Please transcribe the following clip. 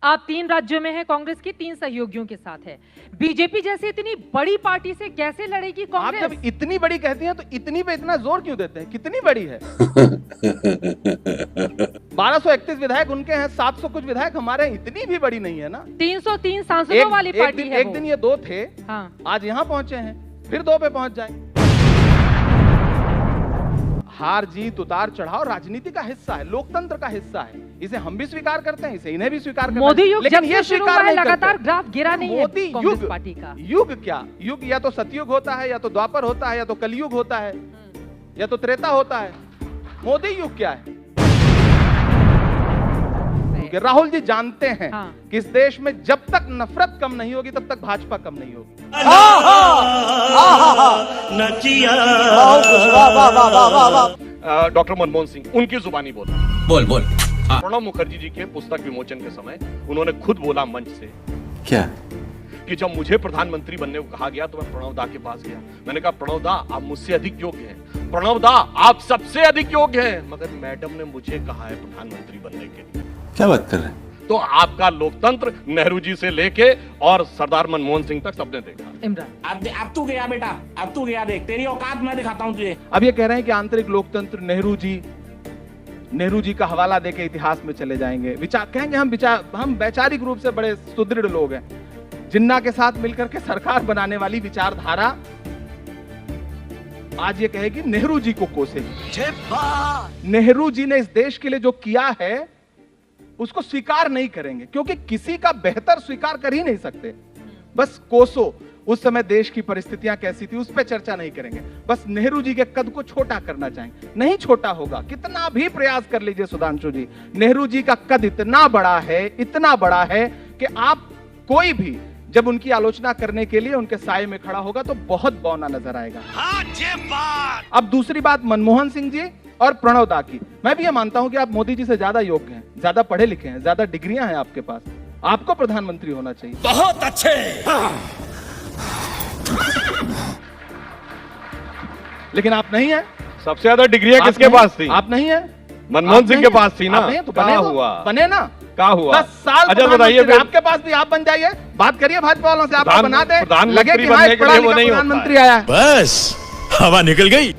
आप 3 राज्यों में हैं, कांग्रेस की 3 सहयोगियों के साथ है। बीजेपी जैसी इतनी बड़ी पार्टी से कैसे लड़ेगी कांग्रेस? आप जब इतनी बड़ी कहती हैं तो इतनी पे इतना जोर क्यों देते हैं? कितनी बड़ी है? 1231 विधायक उनके हैं, 700 कुछ विधायक हमारे हैं, इतनी भी बड़ी नहीं है ना। 303 सांसदों वाली पार्टी है। एक दिन ये 2 थे, हाँ। आज यहाँ पहुंचे हैं, फिर 2 पे पहुंच जाए। हार जीत उतार चढ़ाव राजनीति का हिस्सा है, लोकतंत्र का हिस्सा है। इसे हम भी स्वीकार करते हैं, इसे इन्हें भी स्वीकार करते हैं। मोदी युग लेकिन जब ये से शुरू स्वीकार हुआ है, नहीं लगातार करते। ग्राफ गिरा नहीं है मोदी कांग्रेस युग, पार्टी का। युग क्या? युग या तो सतयुग होता है, या तो द्वापर होता है, या तो कलयुग होता है, या तो त्रेता होता है। मोदी युग क्या है? क्योंकि राहुल जी जानते हैं कि इस देश में जब तक नफरत कम नहीं होगी तब तक भाजपा कम नहीं होगी। डॉक्टर मनमोहन सिंह उनकी जुबानी बोल प्रणब मुखर्जी जी के पुस्तक विमोचन के समय उन्होंने खुद बोला मंच से क्या कि जब मुझे प्रधानमंत्री बनने को कहा गया तो मैं प्रणव दा के पास गया। मैंने कहा प्रणव दा आप मुझसे अधिक योग्य हैं, प्रणव दा आप सबसे अधिक योग्य हैं, मगर मैडम ने मुझे कहा है प्रधानमंत्री बनने के लिए। क्या बात कर रहे हैं? तो आपका लोकतंत्र नेहरू जी से लेके और सरदार मनमोहन सिंह तक सबने देखा। इमरान अब तू गया बेटा, अब तू गया, देख तेरी औकात मैं दिखाता हूँ तुझे। अब ये कह रहे हैं कि आंतरिक लोकतंत्र नेहरू जी का हवाला देके इतिहास में चले जाएंगे। विचार कहेंगे हम वैचारिक रूप से बड़े सुदृढ़ लोग हैं। जिन्ना के साथ मिलकर के सरकार बनाने वाली विचारधारा आज ये कहेगी नेहरू जी को कोसेगी। नेहरू जी ने इस देश के लिए जो किया है उसको स्वीकार नहीं करेंगे, क्योंकि किसी का बेहतर स्वीकार कर ही नहीं सकते। बस कोसो उस समय देश की परिस्थितियां कैसी थी उस पर चर्चा नहीं करेंगे, बस नेहरू जी के कद को छोटा करना चाहेंगे। नहीं छोटा होगा, कितना भी प्रयास कर लीजिए सुधांशु जी, नेहरू जी का कद इतना बड़ा है कि आप कोई भी जब उनकी आलोचना करने के लिए उनके साये में खड़ा होगा तो बहुत बौना नजर आएगा। अब दूसरी बात मनमोहन सिंह जी और प्रणव दा की, मैं भी ये मानता हूं कि आप मोदी जी से ज्यादा योग्य हैं, ज्यादा पढ़े लिखे हैं, ज्यादा डिग्रियां हैं आपके पास, आपको प्रधानमंत्री होना चाहिए। बहुत अच्छे। लेकिन आप नहीं हैं। सबसे ज्यादा डिग्रियां किसके पास थी? आप नहीं हैं। मनमोहन सिंह के पास थी ना। तो क्या हुआ? बने ना, क्या हुआ? 10 साल अच्छा बताइए, आपके पास भी आप बन जाइए, बात करिए भाजपा वालों से, आप बना दे, प्रधानमंत्री बनने के लिए वो नहीं होता है। प्रधानमंत्री आया, बस हवा निकल गई।